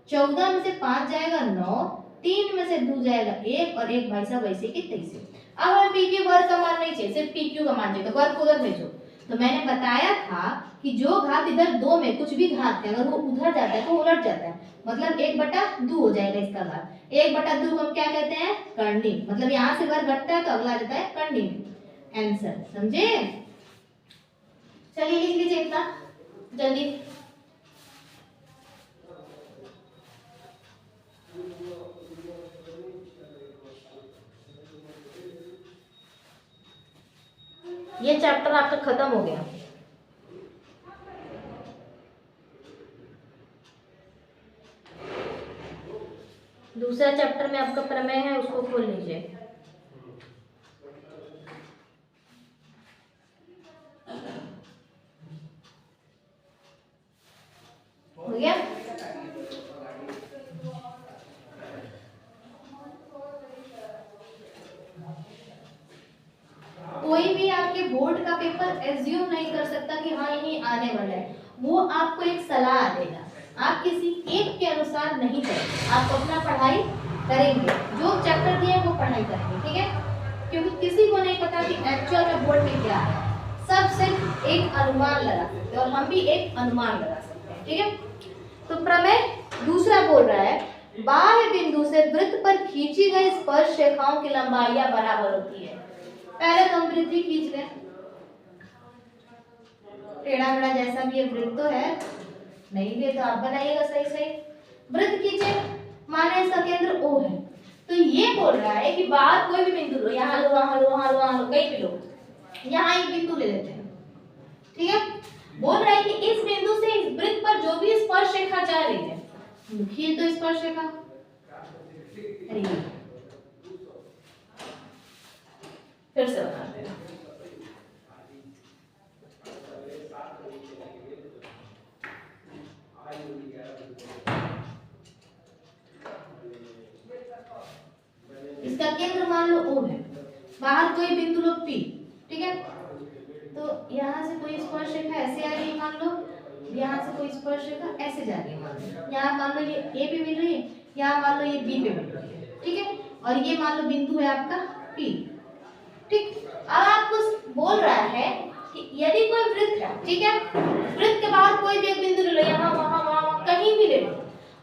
14 में से 5 जाएगा 9, 3 में से 2 जाएगा 1 और 1 भाई साहब वैसे की तैसे। अब हमें PQ वर्ग का मान नहीं चाहिए, सिर्फ PQ का मान चाहिए, तो वर्ग उधर भेजो। तो मैंने बताया था कि जो घात इधर 2 में कुछ भी घात है अगर वो उधर जाता है तो उलट जाता है, मतलब 1/2 हो जाएगा इसका घात। 1/2 को हम क्या कहते हैं, कर्णी, मतलब यहाँ से वर्ग घटता है तो अगला जाता है कर्णी में। आंसर समझे। चलिए लिख लीजिए इतना जल्दी। ये चैप्टर आपका खत्म हो गया। दूसरा चैप्टर में आपका प्रमेय है, उसको खोल लीजिए। हो गया? कोई भी आपके बोर्ड का पेपर एज्यूम नहीं कर सकता कि हाँ यही आने वाला है। वो आपको एक सलाह देगा, आप किसी एक के अनुसार नहीं करेंगे, आप अपना पढ़ाई करेंगे, जो चैप्टर दिए वो पढ़ाई करेंगे, ठीक है? क्योंकि किसी को नहीं पता कि एक्चुअल में बोर्ड में क्या है, सब सिर्फ एक अनुमान लगा सकते हैं और हम भी एक अनुमान लगा सकते हैं, ठीक है? तो प्रमेय दूसरा बोल रहा है बाह्य बिंदु से वृत्त पर खींची गई स्पर्श रेखाओं की लंबाइयां बराबर होती है। पहले तो हम वृत्त ही खींच लें, टेढ़ा मेढ़ा जैसा भी ये वृत्त तो है नहीं भी, तो आप बनाइएगा सही सही। वृत्त खींचे, माने इसका केंद्र O है, तो ये बोल रहा है कि बाहर कोई भी बिंदु लो, यहाँ लो, वहां लो, वहां लो, वहां लो, कहीं भी लो, यहाँ एक बिंदु ले लेते हैं, ठीक है? बोल रहा है कि इस बिंदु से इस वृत्त पर जो भी स्पर्श रेखा जा रही है, खींच दो स्पर्श रेखा। फिर से बनाते हैं। इसका केंद्र मान लो O है, बाहर कोई बिंदु लो P, ठीक है? तो यहाँ से कोई स्पर्श रेखा ऐसे आ रही है मान लो, यहाँ से कोई स्पर्श रेखा ऐसे जा रही है मान लो, यहाँ मान लो ये A पे मिल रही है, यहाँ मान लो ये B पे मिल रही है, ठीक है? और ये मान लो बिंदु है आपका P, ठीक? अब आपको बोल रहा है कि यदि कोई वृत्त है, ठीक है, वृत्त के बाहर कोई भी एक बिंदु ले लो, यहाँ वहां वहां कहीं भी ले लो,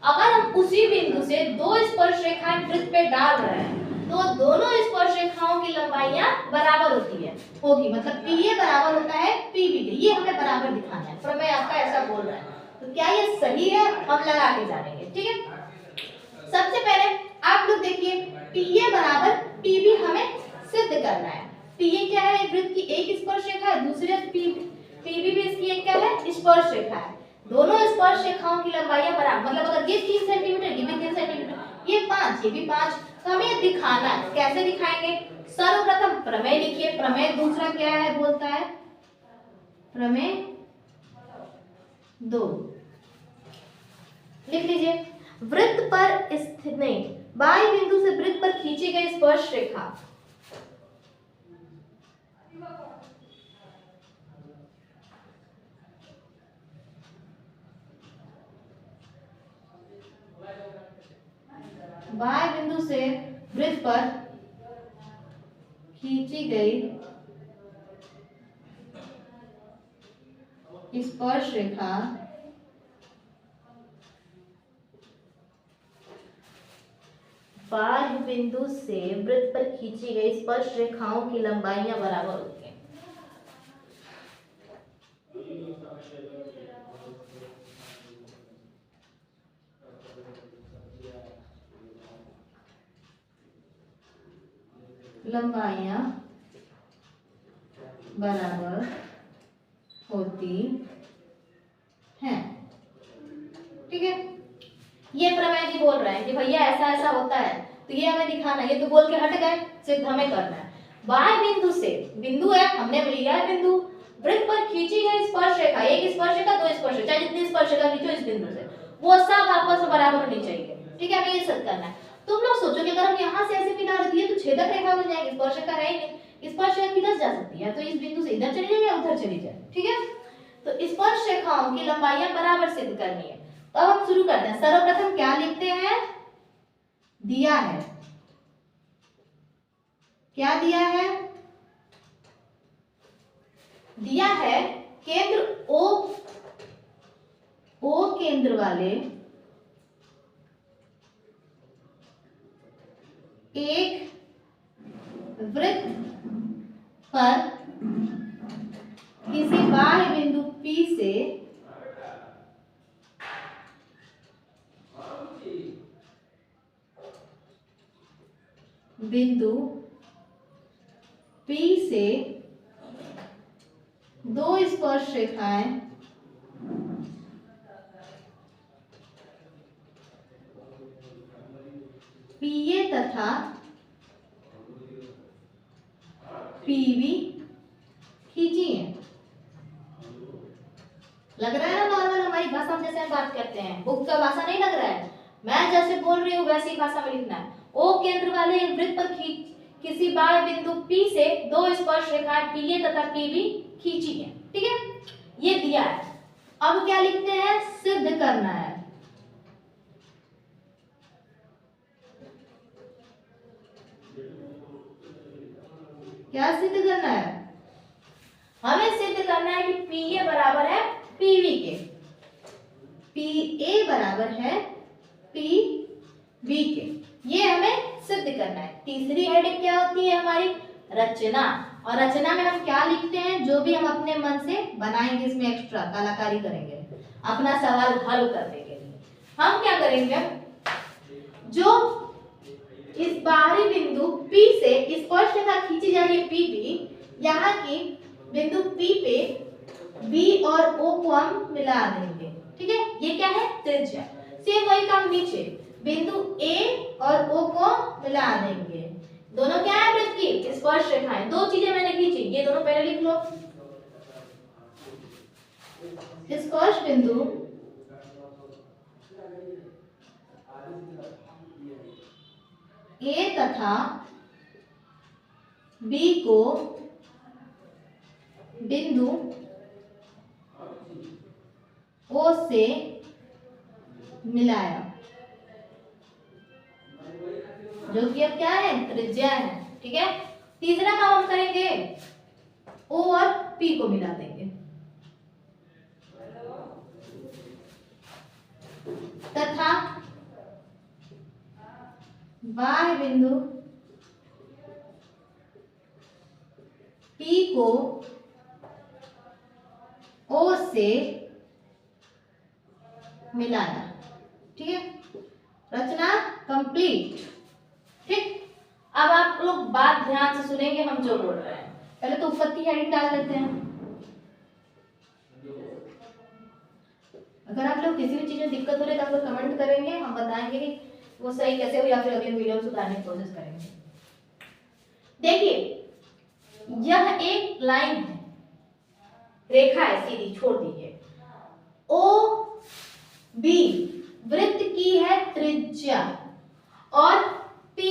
अगर हम उसी बिंदु से दो स्पर्श रेखाएं वृत्त पे डाल रहे हैं तो दोनों स्पर्श रेखाओं की लंबाइयां बराबर होती है, होगी, मतलब PA बराबर होता है PB के, ये हमें बराबर दिखाना है, प्रमेय आपका ऐसा बोल रहा है। तो क्या ये सही है, हम लगा के जानेंगे, ठीक है? सबसे पहले आप लोग देखिए, PA बराबर PB हमें सिद्ध करना है। PA क्या है, वृत्त की एक स्पर्श रेखा है, दूसरे PB भी इसकी एक क्या है, स्पर्श रेखा है, दोनों स्पर्श रेखाओं की लंबाइयां बराबर, मतलब अगर ये 3 सेंटीमीटर, ये भी 3 सेंटीमीटर, ये 5, ये भी 5, तो हमें ये दिखाना है। कैसे दिखाएंगे? सर्वप्रथम प्रमेय लिखिए। प्रमेय दूसरा क्या है, बोलता है प्रमेय 2, लिख लीजिए। वृत्त पर स्थित नहीं, बाह्य बिंदु से वृत्त पर खींची गई स्पर्श रेखा बाह्य बिंदु से वृत्त पर खींची गई स्पर्श रेखा बाह्य बिंदु से वृत्त पर खींची गई स्पर्श रेखाओं की लंबाइयां बराबर होती हैं। लंबाइयां बराबर होती हैं, ठीक है? ये प्रमेय जी बोल रहे हैं कि भैया ऐसा ऐसा होता है, तो ये हमें दिखाना, ये तो बोल के हट गए, सिर्फ हमें करना है। बाह्य बिंदु से, बिंदु है, हमने लिया है बिंदु, वृत्त पर खींची गई स्पर्श रेखा, एक स्पर्श रेखा, दो स्पर्श रेखा, चाहे जितनी स्पर्श रेखा खींचो इस बिंदु से, वो सब आपस में बराबर होनी चाहिए, ठीक है? हमें ये सिद्ध करना है। तुम लोग सोचो कि अगर हम यहाँ से ऐसे मिला रखी है तो छेदक रेखा बन जाएगी, स्पर्श रेखा है ही नहीं, स्पर्श रेखा किधर जा सकती है, तो इस बिंदु से इधर चली जाए या उधर चली जाए, ठीक है? तो स्पर्श रेखाओं की लंबाइयां बराबर सिद्ध करनी है। तो अब हम शुरू करते हैं। सर्वप्रथम क्या लिखते हैं, दिया है, क्या दिया है, दिया है केंद्र O केंद्र वाले एक वृत्त पर किसी बाह्य बिंदु P से बिंदु P से दो स्पर्श रेखाएं PA तथा PB खींची है। लग रहा है ना नॉर्मल हमारी भाषा में जैसे हम बात करते हैं, बुक का भाषा नहीं लग रहा है, मैं जैसे बोल रही हूँ वैसी भाषा में लिखना है। O केंद्र वाले एक वृत्त पर किसी बाह्य बिंदु P से दो स्पर्श रेखाएं PA तथा PB खींची है। ठीक है, ये दिया है। अब क्या लिखते हैं, सिद्ध करना है। क्या सिद्ध करना है, हमें सिद्ध करना है कि PA बराबर है PB के, PA बराबर है PB के, ये हमें सिद्ध करना है। तीसरी हेडिंग क्या होती है हमारी, रचना। और रचना में हम क्या लिखते हैं, जो भी हम अपने मन से बनाएंगे, इसमें एक्स्ट्रा कलाकारी करेंगे अपना सवाल हल करने के लिए। हम क्या करेंगे, जो इस बाहरी बिंदु P से स्पर्श रेखा खींची जा रही है PB, यहाँ की बिंदु P पे B और O को हम मिला देंगे। ठीक है, ये क्या है, त्रिज्या। सेम वही काम नीचे, बिंदु A और O को मिला देंगे। दोनों क्या है, वृत्त की स्पर्श रेखाएं। दो चीजें मैंने खींची, ये दोनों पहले लिख लो। स्पर्श बिंदु A तथा B को बिंदु O से मिलाया, जो कि अब क्या है, त्रिज्या है। ठीक है, तीसरा काम हम करेंगे, O और P को मिला देंगे तथा बाह्य बिंदु P को O से मिलाना। ठीक है, रचना कंप्लीट। ठीक, अब आप लोग बात ध्यान से सुनेंगे हम जो बोल रहे हैं। पहले तो उत्पत्ति हेडिंग डाल लेते हैं। अगर आप लोग किसी भी चीज में दिक्कत हो रही है तो आप लोग कमेंट करेंगे, हम बताएंगे कि वो सही कैसे हो, या फिर अगले वीडियो में सुधारने की कोशिश करेंगे। देखिए, यह एक लाइन है, रेखा है सीधी, छोड़ दीजिए। ओ बी वृत्त की है त्रिज्या और पी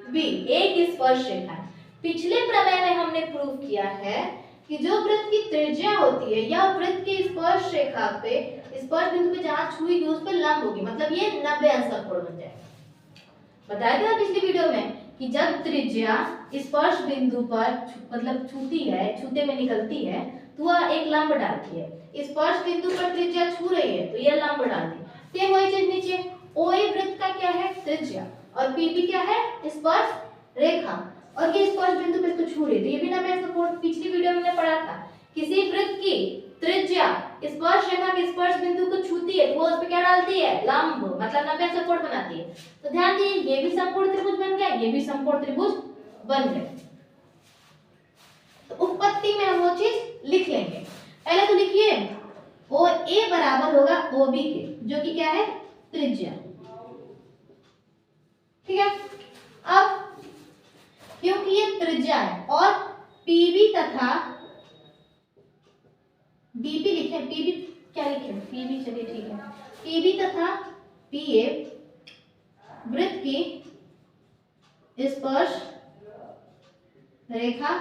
बी एक स्पर्श रेखा है। पिछले प्रमेय में हमने प्रूव किया है कि जो वृत्त की त्रिज्या होती है यह वृत्त की स्पर्श रेखा पे, स्पर्श बिंदु पे जहां छुएगी उस पर लंब होगी, मतलब ये 90 अंश का कोण बन जाएगा। बताया था पिछली वीडियो में कि जब त्रिज्या स्पर्श बिंदु पर मतलब छूती है, छूते में निकलती है, तो वह एक लंब डालती है। स्पर्श बिंदु पर त्रिज्या छू रही है तो यह लंब डालती है। वही चीज नीचे, ओए वृत्त का क्या है, त्रिज्या, और पीबी क्या है, स्पर्श रेखा, और ये स्पर्श बिंदु पे तो छू रही है, तो ये भी 90 अंश का कोण। पिछली वीडियो में हमने पढ़ा था, किसी वृत्त की त्रिज्या स्पर्श रेखा के स्पर्श बिंदु को छूती है तो वो उस पे क्या डालती है, लंब, मतलब 90 अंश का कोण बनाती है। तो ध्यान दीजिए, ये भी समकोण त्रिभुज बन गया, ये भी समकोण त्रिभुज बन गया। तो उत्पत्ति में हम वो चीज लिख लेंगे। पहले तो लिखिए, ओ ए बराबर होगा ओ बी के, जो कि क्या है, त्रिज्या। ठीक है, अब क्योंकि ये त्रिज्या है और पीबी तथा बीबी लिखे, पीबी क्या लिखे, पीबी, चलिए ठीक है, पीबी तथा पीए वृत्त की स्पर्श रेखा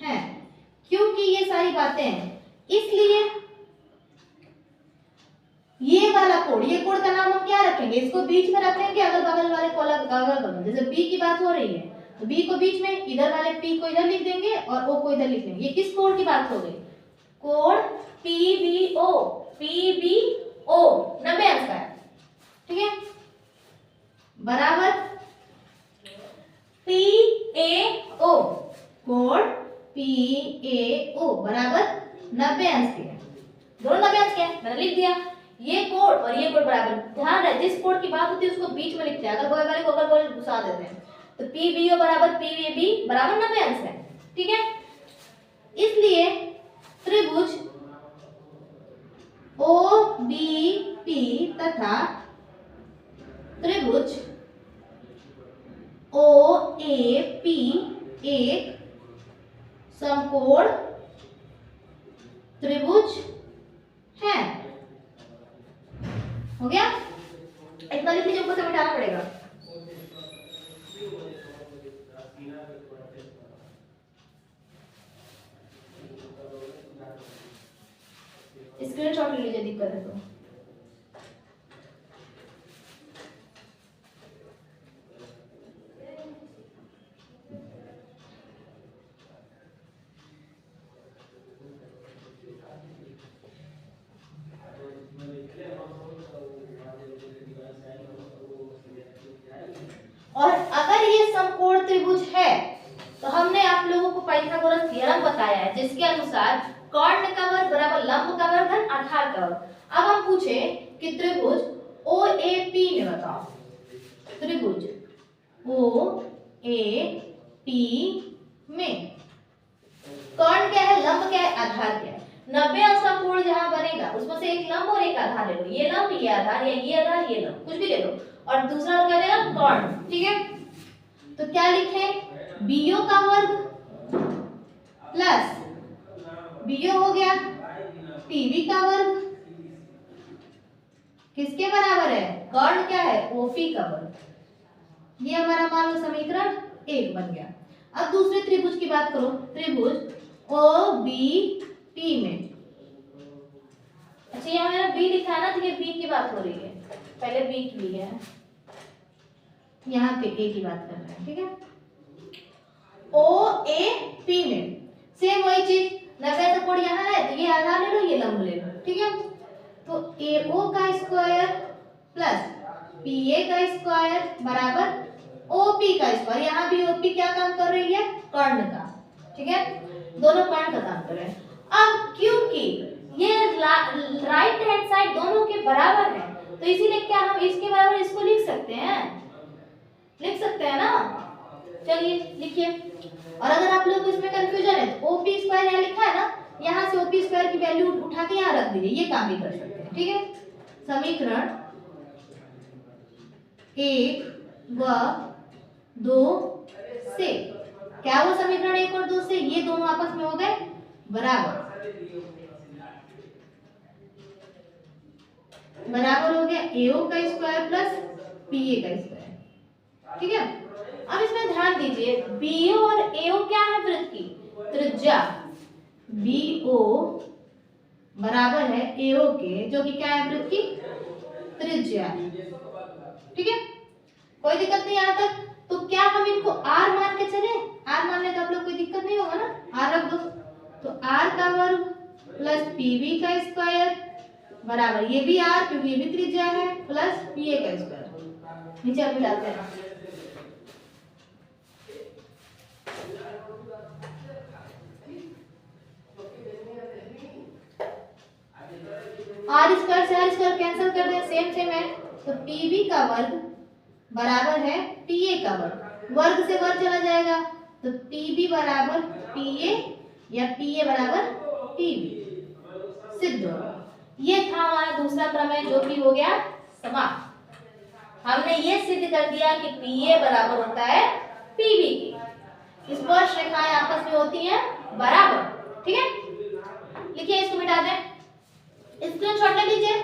है। क्योंकि ये सारी बातें हैं इसलिए ये वाला कोण, ये कोण का नाम हम क्या रखेंगे, इसको बीच में रखेंगे, अगल बगल वाले को अलग अगल बगल। जैसे बी की बात हो रही है तो बी को बीच में, इधर वाले पी को इधर लिख देंगे और ओ को इधर लिख देंगे। ये किस कोण की बात हो गई, कोण पीबीओ, पीबीओ 90 अंश का है। ठीक है, बराबर पीएओ, कोण PAO बराबर 90 अंश के हैं, दोनों 90 अंश के हैं, मैंने लिख दिया। ये कोण और ये कोण बराबर, ध्यान रहे जिस कोण की बात होती है उसको बीच में लिखते हैं, अगर बगल वाले को अगल बगल घुसा देते हैं। तो PBO बराबर PAB बराबर 90 अंश है, ठीक है। इसलिए त्रिभुज OBP तथा त्रिभुज OAP एक समकोण त्रिभुज है। हो गया, इतना लिख लीजिए, ऊपर से मिटाना पड़ेगा। स्क्रीनशॉट ले लीजिए, दिक्कत है तो। और अगर ये समकोण त्रिभुज है तो हमने आप लोगों को पाइथागोरस थ्योरम बताया है, जिसके अनुसार कर्ण का वर्ग बराबर लंब का वर्ग धन आधार का वर्ग। अब हम पूछे कि त्रिभुज OAP में बताओ, त्रिभुज OAP में कर्ण क्या है, लंब क्या है, आधार क्या है। 90 अंश का कोण जहां बनेगा उसमें से एक लंब और एक आधार ले लो, ये लंब ये आधार, या ये आधार ये लंब, कुछ भी ले लो, और दूसरा क्या लेगा, कर्ण, ठीक है। तो क्या लिखे, BO का वर्ग प्लस BO हो गया PB का वर्ग, किसके बराबर है, कर्ण क्या है, OP का वर्ग। ये हमारा मान लो समीकरण 1 बन गया। अब दूसरे त्रिभुज की बात करो, त्रिभुज OBP में, अच्छा यहाँ मेरा B लिखा है ना, तो ये B की बात हो रही है, पहले B की ली है, यहाँ पे A की बात कर रहे हैं, ठीक है। OAP में सेम वही चीज, 90 का कोण यहाँ है तो ये आधार ले लो, ये लंब ले लो, ठीक है। तो AO का स्क्वायर प्लस PA का स्क्वायर बराबर OP का स्क्वायर, यहाँ भी OP क्या काम कर रही है, कर्ण का, ठीक है, दोनों कर्ण का काम कर रहे हैं। अब क्योंकि ये राइट हैंड साइड दोनों के बराबर है, तो इसीलिए क्या हम इसके बराबर इसको लिख सकते हैं, लिख सकते हैं ना। चलिए लिखिए। और अगर आप लोग को इसमें कंफ्यूजन है तो OP स्क्वायर यहाँ लिखा है ना, यहाँ से OP स्क्वायर की वैल्यू उठा के यहाँ रख दीजिए, ये काम भी कर सकते हैं, ठीक है। समीकरण 1 व 2 से क्या हुआ, समीकरण 1 और 2 से ये दोनों आपस में हो गए बराबर, बराबर हो गया AO का स्क्वायर प्लस PA का स्क्वायर, ठीक है। अब इसमें ध्यान दीजिए, BO और AO क्या है, वृत्त की त्रिज्या, BO बराबर है AO के, जो कि क्या है, वृत्त की त्रिज्या, ठीक है। कोई दिक्कत नहीं यहाँ तक। तो क्या हम इनको R मान के चले, R मान ले तो आप लोग कोई दिक्कत नहीं होगा ना, R रख दो। तो R का वर्ग प्लस PB का स्क्वायर बराबर, ये भी R क्योंकि ये भी त्रिज्या है, प्लस PA का स्क्वायर, नीचे अभी डालते हैं। R स्क्वायर से R स्क्वायर कैंसिल कर दे, सेम सेम है, तो PB का वर्ग बराबर है PA का वर्ग, वर्ग से वर्ग चला जाएगा, तो PB बराबर PA या PA बराबर PB, सिद्ध हो गया। ये था हमारा दूसरा प्रमेय, जो कि हो गया समाप्त। हमने ये सिद्ध कर दिया कि PA बराबर होता है PB की, स्पर्श रेखाएं आपस में होती हैं बराबर, ठीक है। लिखिए, इसको मिटा दें, स्क्रीनशॉट ले लीजिए।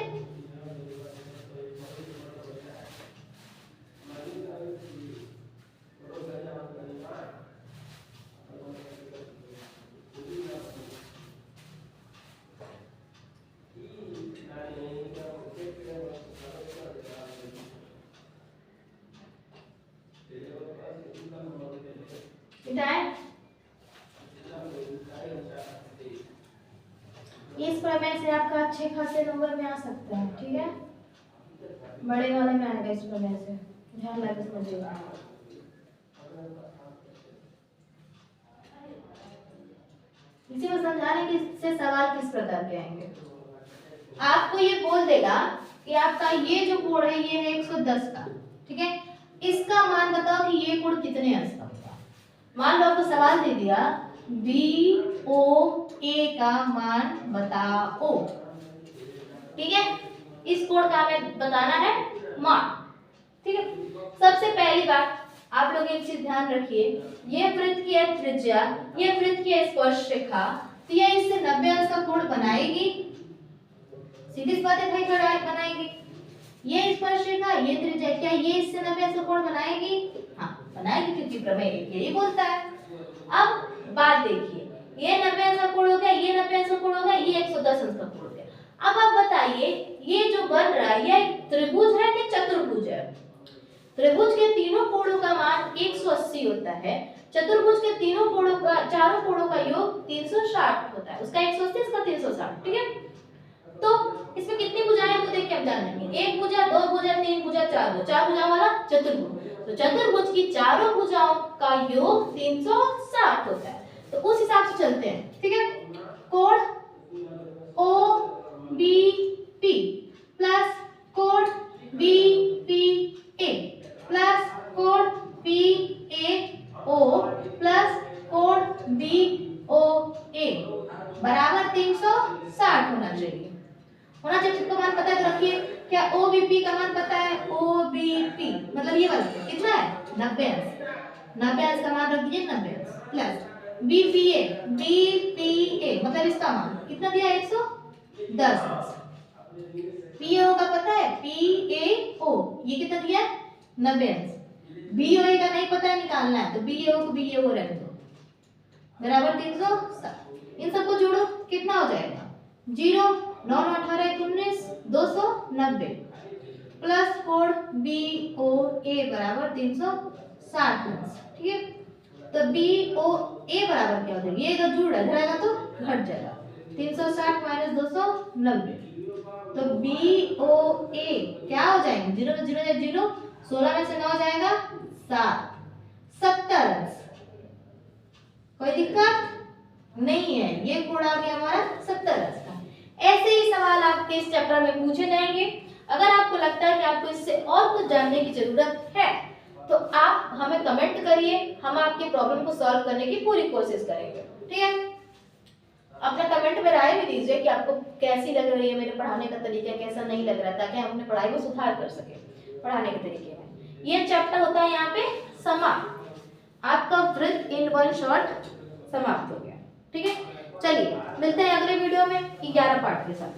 इस प्रमेय से आपका अच्छे खासे नंबर में आ सकता है, ठीक है, बड़े वाले में आएगा इस प्रमेय से, ध्यान लगा समझिएगा। इसी को समझाने के इससे सवाल किस प्रकार के आएंगे। आपको ये बोल देगा कि आपका ये जो कोण है ये है 110 का, ठीक है, इसका मान बताओ कि ये कोण कितने अंश का होगा। मान लो आपको सवाल दे दिया BOA का मान बताओ, ठीक है, इस कोण का हमें बताना है मान, ठीक है। सबसे पहली बात आप लोग एक चीज ध्यान रखिए, ये वृत्त की है त्रिज्या, ये वृत्त की है स्पर्श रेखा, तो ये इससे 90 अंश का कोण बनाएगी, सीधी सी बात है भाई, बनाएगी। ये स्पर्श रेखा, ये त्रिज्या, क्या ये इससे 90 अंश का कोण बनाएगी? हाँ बनाएगी, क्योंकि प्रमेय यही बोलता है। अब बात देखिए, ये 90 अंश का कोण हो गया, ये 90 अंश का कोण हो गया, ये 110 अंश का कोण हो गया। अब आप बताइए ये जो बन रहा है ये त्रिभुज है कि चतुर्भुज है? त्रिभुज के तीनों कोणों का मान 180 होता है, चतुर्भुज के तीनों कोणों का, चारों कोणों का योग 360 होता है, उसका 180 इसका 360, ठीक है। तो इसमें कितनी भुजाएं वो देख के हम जान लेंगे, एक भुजा, दो भुजा, तीन भुजा, चार भुजा, चार भुजाओं वाला चतुर्भुज, तो चतुर्भुज की चारों भुजाओं का योग 360 होता है, तो उस हिसाब से चलते हैं, ठीक है। कोण OBP प्लस कोण BPA प्लस कोण PAO प्लस कोण BOA बराबर 360 होना चाहिए। जिसका मान पता है तो रखिए। क्या OBP का मान पता है? OBP मतलब ये वाला कितना है? 90 अंश। 90 अंश का मान रख दीजिए, 90 अंश प्लस BPA मतलब इसका मान कितना दिया? 110 अंश। PAO का पता है? PAO ये कितना दिया? 90 अंश। BOA का नहीं पता है, निकालना है, तो BAO को BAO रख दो बराबर 360। इन सबको जोड़ो, कितना हो जाएगा? 0 9 9 18 19 290 प्लस कोण BOA बराबर 360 अंश, ठीक है। तो BOA बराबर क्या हो जाएगा? ये इधर जुड़ रहेगा तो घट जाएगा, 360 माइनस 290, तो BOA क्या हो जाएगा? 0 में 0 0, 16 में से 9 जाएगा 7, 70 अंश। कोई दिक्कत नहीं है, ये कोण आ गया हमारा 70 अंश का। ऐसे ही सवाल आपके इस चैप्टर में पूछे जाएंगे। अगर आपको लगता है कि आपको इससे और कुछ जानने की जरूरत है तो आप हमें कमेंट करिए, हम आपके प्रॉब्लम को सॉल्व करने की पूरी कोशिश करेंगे, ठीक है। अपना कमेंट में राय भी दीजिए कि आपको कैसी लग रही है मेरे पढ़ाने का तरीका, कैसा नहीं लग रहा, ताकि हम अपने पढ़ाई को सुधार कर सके पढ़ाने के तरीके में। ये चैप्टर होता है यहाँ पे समाप्त, आपका वृत्त इन वन शॉट समाप्त हो गया, ठीक है। चलिए मिलते हैं अगले वीडियो में 11 पार्ट के साथ।